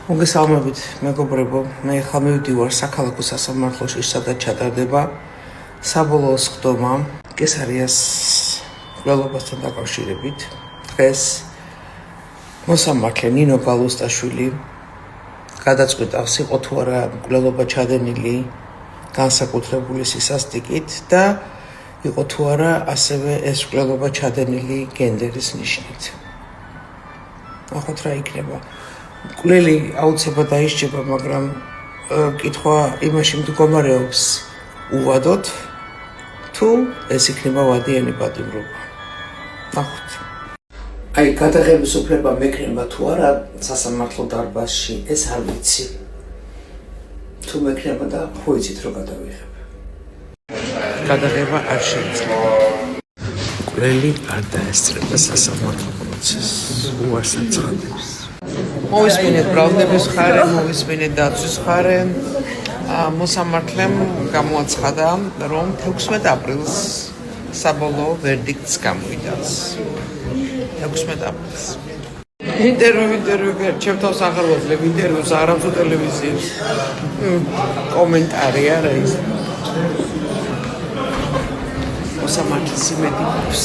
მოგესალმებით, მეგობრებო, მე ხა მივდივარ საქალაქო სასამართლოში, სადაც ჩატარდება საბოლოო სხდომა კესარიას მკვლელობასთან დაკავშირებით. დღეს მოსამართლე ნინო გალუსტაშვილი გადაწყვიტავს, იყო თუ არა მკვლელობა ჩადენილი განსაკუთრებული სისასტიკით და იყო თუ არა ასევე ეს მკვლელობა ჩადენილი გენდერის ნიშნით. ნახოთ რა იქნება. მკვლელი აუცილებლად დაისჯება, მაგრამ კითხვა იმაში მდგომარეობს უვადოდ, თუ ეს იქნება ვადიანი პატიმრობა. ნახოთ. აი, გადაღების უფლება მექნება თუ არა სასამართლო დარბაზში, ეს არ ვიცი. თუ მექნება და ხო იცით რომ გადავიღებ. გადაღება არ შეიძლება. მკვლელი არ დაესწრება სასამართლო პროცესს, უარს აცხადებს. მოვისმინეთ ბრალდების მხარე, მოვისმინეთ დაცვის მხარე. მოსამართლემ გამოაცხადა, რომ 16 აპრილს საბოლოო ვერდიქტს გამოიტანს. 16 აპრილს. ინტერვიუ ჩემთავს აღარ ვაძლევ ინტერვიუს არამხოლოდ ტელევიზიებს. კომენტარი არა ის. მოსამართლეს იმედი აქვს.